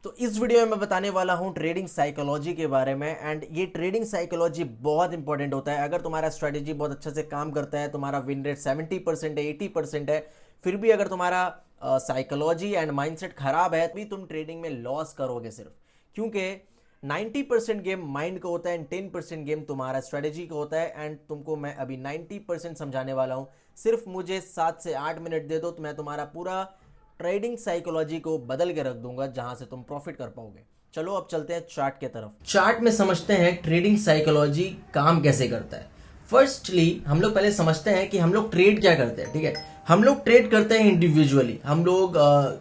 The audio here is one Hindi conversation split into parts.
तो इस वीडियो में मैं बताने वाला हूं ट्रेडिंग साइकोलॉजी के बारे में। एंड ये ट्रेडिंग साइकोलॉजी बहुत इंपॉर्टेंट होता है। अगर तुम्हारा स्ट्रेटेजी बहुत अच्छे से काम करता है, तुम्हारा विन रेट 70% है, 80% है, फिर भी अगर तुम्हारा साइकोलॉजी एंड माइंडसेट खराब है भी तुम ट्रेडिंग में लॉस करोगे सिर्फ। क्योंकि 90% गेम माइंड का होता है एंड 10% गेम तुम्हारा स्ट्रेटेजी का होता है। एंड तुमको मैं अभी 90% समझाने वाला हूं। सिर्फ मुझे 7 से 8 मिनट दे दो तो मैं तुम्हारा पूरा ट्रेडिंग साइकोलॉजी को बदल के रख दूंगा, जहां से तुम प्रॉफिट कर पाओगे। चलो अब चलते हैं चार्ट के तरफ। चार्ट में समझते हैं ट्रेडिंग साइकोलॉजी काम कैसे करता है। फर्स्टली हम लोग पहले समझते हैं कि हम लोग ट्रेड क्या करते हैं। ठीक है, हम लोग ट्रेड करते हैं इंडिविजुअली। हम लोग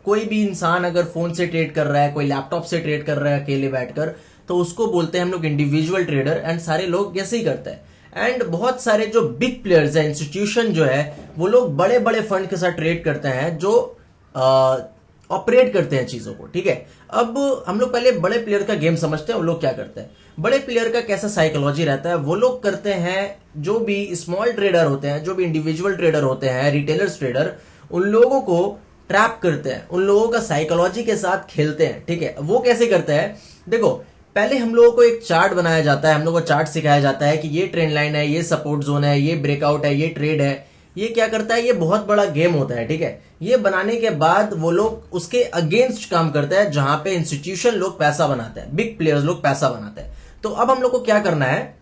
कोई भी इंसान अगर फोन से ट्रेड कर रहा है, कोई लैपटॉप से ट्रेड कर रहा है अकेले बैठकर, तो उसको बोलते हैं हम लोग इंडिविजुअल ट्रेडर। एंड सारे लोग ऐसे ही करते हैं। एंड बहुत सारे जो बिग प्लेयर्स है, इंस्टीट्यूशन जो है, वो लोग बड़े बड़े फंड के साथ ट्रेड करते हैं जो ऑपरेट करते हैं चीजों को। ठीक है, अब हम लोग पहले बड़े प्लेयर का गेम समझते हैं। वो लोग क्या करते हैं, बड़े प्लेयर का कैसा साइकोलॉजी रहता है। वो लोग करते हैं, जो भी स्मॉल ट्रेडर होते हैं, जो भी इंडिविजुअल ट्रेडर होते हैं, रिटेलर्स ट्रेडर, उन लोगों को ट्रैप करते हैं, उन लोगों का साइकोलॉजी के साथ खेलते हैं। ठीक है, वो कैसे करते हैं, देखो पहले हम लोगों को एक चार्ट बनाया जाता है, हम लोगों को चार्ट सिखाया जाता है कि ये ट्रेंड लाइन है, ये सपोर्ट जोन है, ये ब्रेकआउट है, ये ट्रेड है। ये क्या करता है, ये बहुत बड़ा गेम होता है। ठीक है, ये बनाने के बाद वो लोग उसके अगेंस्ट काम करते हैं, जहां पे इंस्टीट्यूशन लोग पैसा बनाते हैं, बिग प्लेयर्स लोग पैसा बनाते हैं। तो अब हम लोग को क्या करना है,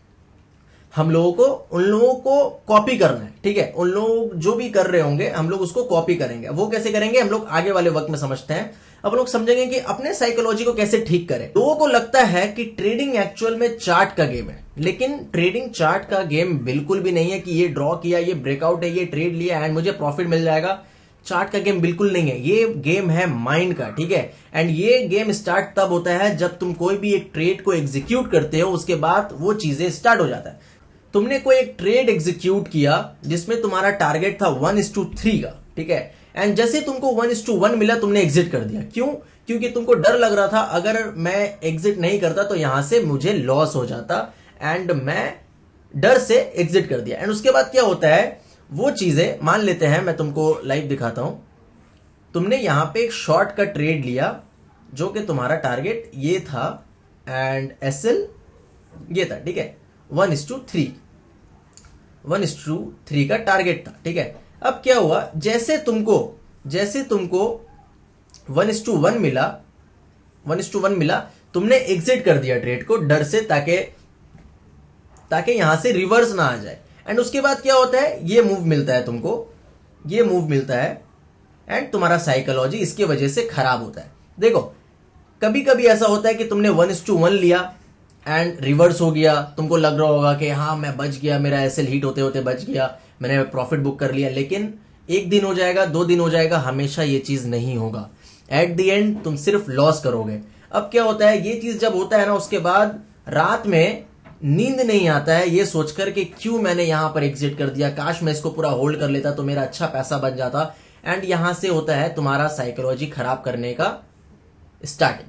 हम लोगों को उन लोगों को कॉपी करना है। ठीक है, उन लोग जो भी कर रहे होंगे हम लोग उसको कॉपी करेंगे। वो कैसे करेंगे हम लोग आगे वाले वक्त में समझते हैं। अब लोग समझेंगे कि अपने साइकोलॉजी को कैसे ठीक करें। लोगों को लगता है कि ट्रेडिंग एक्चुअल में चार्ट का गेम है, लेकिन ट्रेडिंग चार्ट का गेम बिल्कुल भी नहीं है कि ये ड्रॉ किया, ये ब्रेकआउट है, ये ट्रेड लिया एंड मुझे प्रॉफिट मिल जाएगा। चार्ट का गेम बिल्कुल नहीं है, ये गेम है माइंड का। ठीक है, एंड ये गेम स्टार्ट तब होता है जब तुम कोई भी एक ट्रेड को एग्जीक्यूट करते हो, उसके बाद वो चीजें स्टार्ट हो जाता है। तुमने कोई एक ट्रेड एग्जीक्यूट किया जिसमें तुम्हारा टारगेट था 1:3 का। ठीक है, एंड जैसे तुमको 1:1 मिला, तुमने एग्जिट कर दिया। क्यों? क्योंकि तुमको डर लग रहा था अगर मैं एग्जिट नहीं करता तो यहां से मुझे लॉस हो जाता, एंड मैं डर से एग्जिट कर दिया। एंड उसके बाद क्या होता है, वो चीजें मान लेते हैं, मैं तुमको लाइव दिखाता हूं। तुमने यहां पे एक शॉर्ट का ट्रेड लिया जो कि तुम्हारा टारगेट ये था एंड एसएल ये था। ठीक है, 1:3 का टारगेट था। ठीक है, अब क्या हुआ, जैसे तुमको 1:1 मिला, 1:1 मिला, तुमने एग्जिट कर दिया ट्रेड को डर से, ताकि यहां से रिवर्स ना आ जाए। एंड उसके बाद क्या होता है, ये मूव मिलता है तुमको, ये मूव मिलता है, एंड तुम्हारा साइकोलॉजी इसकी वजह से खराब होता है। देखो कभी कभी ऐसा होता है कि तुमने 1:1 लिया एंड रिवर्स हो गया, तुमको लग रहा होगा कि हाँ मैं बच गया, मेरा एसएल हिट होते होते बच गया, मैंने प्रॉफिट बुक कर लिया। लेकिन एक दिन हो जाएगा, 2 दिन हो जाएगा, हमेशा ये चीज नहीं होगा। एट द एंड तुम सिर्फ लॉस करोगे। अब क्या होता है, ये चीज जब होता है ना, उसके बाद रात में नींद नहीं आता है ये सोचकर कि क्यों मैंने यहां पर एग्जिट कर दिया, काश मैं इसको पूरा होल्ड कर लेता तो मेरा अच्छा पैसा बन जाता। एंड यहां से होता है तुम्हारा साइकोलॉजी खराब करने का स्टार्टिंग।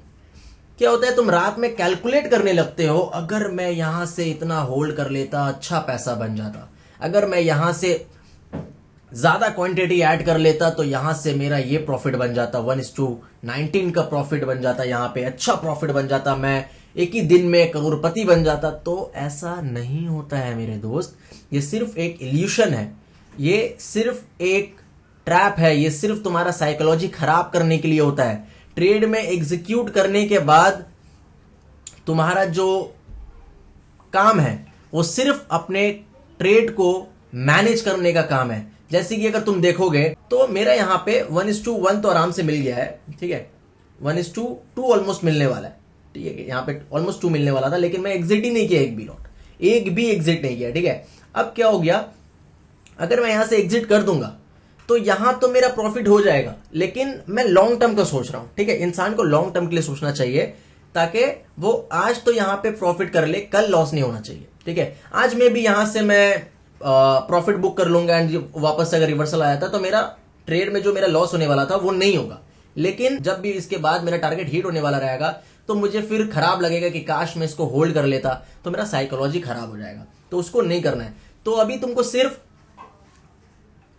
क्या होता है, तुम रात में कैलकुलेट करने लगते हो, अगर मैं यहां से इतना होल्ड कर लेता अच्छा पैसा बन जाता, अगर मैं यहां से ज्यादा क्वांटिटी ऐड कर लेता तो यहां से मेरा ये प्रॉफिट बन जाता, 1:19 का प्रॉफिट बन जाता, यहां पे अच्छा प्रॉफिट बन जाता, मैं एक ही दिन में करोड़पति बन जाता। तो ऐसा नहीं होता है मेरे दोस्त, ये सिर्फ एक इल्यूशन है, ये सिर्फ एक ट्रैप है, ये सिर्फ तुम्हारा साइकोलॉजी खराब करने के लिए होता है। ट्रेड में एग्जीक्यूट करने के बाद तुम्हारा जो काम है वो सिर्फ अपने ट्रेड को मैनेज करने का काम है। जैसे कि अगर तुम देखोगे तो मेरा यहां पे 1:1 तो आराम से मिल गया है। ठीक है, 1:2 ऑलमोस्ट मिलने वाला है। ठीक है, यहां पे ऑलमोस्ट 2 मिलने वाला था, लेकिन मैं एग्जिट ही नहीं किया, एक भी एग्जिट नहीं किया। ठीक है, अब क्या हो गया, अगर मैं यहां से एग्जिट कर दूंगा तो यहां तो मेरा प्रॉफिट हो जाएगा, लेकिन मैं लॉन्ग टर्म का सोच रहा हूं। ठीक है, इंसान को लॉन्ग टर्म के लिए सोचना चाहिए, ताकि वो आज तो यहां पे प्रॉफिट कर ले, कल लॉस नहीं होना चाहिए। ठीक है, आज में भी यहां से मैं प्रॉफिट बुक कर लूंगा एंड वापस से अगर रिवर्सल आया था तो मेरा ट्रेड में जो मेरा लॉस होने वाला था वो नहीं होगा। लेकिन जब भी इसके बाद मेरा टारगेट हिट होने वाला रहेगा तो मुझे फिर खराब लगेगा कि काश मैं इसको होल्ड कर लेता, तो मेरा साइकोलॉजी खराब हो जाएगा। तो उसको नहीं करना है। तो अभी तुमको सिर्फ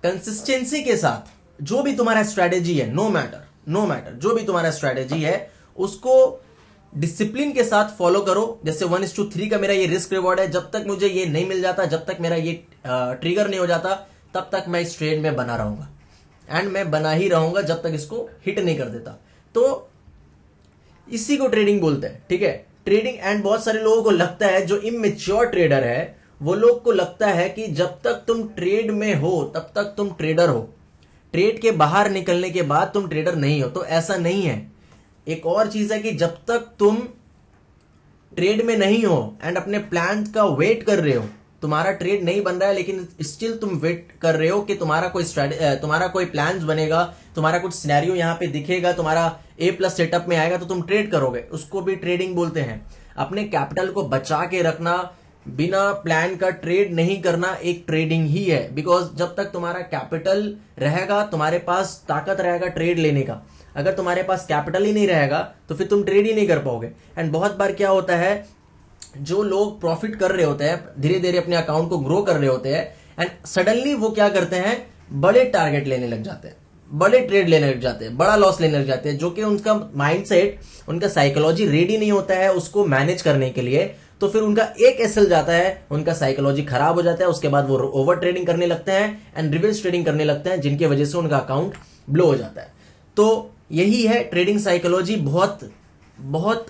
कंसिस्टेंसी के साथ जो भी तुम्हारा स्ट्रेटेजी है, नो मैटर जो भी तुम्हारा स्ट्रेटेजी है, उसको डिसिप्लिन के साथ फॉलो करो। जैसे 1:3 का मेरा ये रिस्क रिवॉर्ड है, जब तक मुझे ये नहीं मिल जाता, जब तक मेरा ये ट्रिगर नहीं हो जाता, तब तक मैं इस ट्रेड में बना रहूंगा एंड मैं बना ही रहूंगा जब तक इसको हिट नहीं कर देता। तो इसी को ट्रेडिंग बोलते हैं, ठीक है, ट्रेडिंग। एंड बहुत सारे लोगों को लगता है, जो इमेच्योर ट्रेडर है वो लोग को लगता है कि जब तक तुम ट्रेड में हो तब तक तुम ट्रेडर हो, ट्रेड के बाहर निकलने के बाद तुम ट्रेडर नहीं हो। तो ऐसा नहीं है। एक और चीज है कि जब तक तुम ट्रेड में नहीं हो एंड अपने प्लान का वेट कर रहे हो, तुम्हारा ट्रेड नहीं बन रहा है लेकिन स्टिल तुम वेट कर रहे हो कि तुम्हारा कोई प्लान्स बनेगा, तुम्हारा कुछ सिनेरियो यहां पे दिखेगा, तुम्हारा A+ सेटअप में आएगा तो तुम ट्रेड करोगे, उसको भी ट्रेडिंग बोलते हैं। अपने कैपिटल को बचा के रखना, बिना प्लान का ट्रेड नहीं करना एक ट्रेडिंग ही है। बिकॉज जब तक तुम्हारा कैपिटल रहेगा, तुम्हारे पास ताकत रहेगा ट्रेड लेने का। अगर तुम्हारे पास कैपिटल ही नहीं रहेगा तो फिर तुम ट्रेड ही नहीं कर पाओगे। एंड बहुत बार क्या होता है, जो लोग प्रॉफिट कर रहे होते हैं, धीरे धीरे अपने अकाउंट को ग्रो कर रहे होते हैं, एंड सडनली वो क्या करते हैं, बड़े टारगेट लेने लग जाते हैं, बड़े ट्रेड लेने लग जाते हैं, बड़ा लॉस लेने लग जाते हैं, जो कि उनका माइंडसेट, उनका साइकोलॉजी रेडी नहीं होता है उसको मैनेज करने के लिए। तो फिर उनका एक एसएल जाता है, उनका साइकोलॉजी खराब हो जाता है, उसके बाद वो ओवर ट्रेडिंग करने लगते हैं एंड रिवर्स ट्रेडिंग करने लगते हैं, जिनकी वजह से उनका अकाउंट ब्लो हो जाता है। तो यही है ट्रेडिंग साइकोलॉजी। बहुत बहुत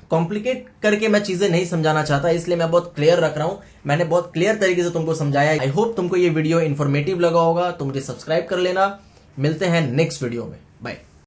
कॉम्प्लिकेट करके मैं चीजें नहीं समझाना चाहता, इसलिए मैं बहुत क्लियर रख रहा हूं। मैंने बहुत क्लियर तरीके से तुमको समझाया। आई होप तुमको ये वीडियो इंफॉर्मेटिव लगा होगा। तो मुझे सब्सक्राइब कर लेना। मिलते हैं नेक्स्ट वीडियो में। बाय।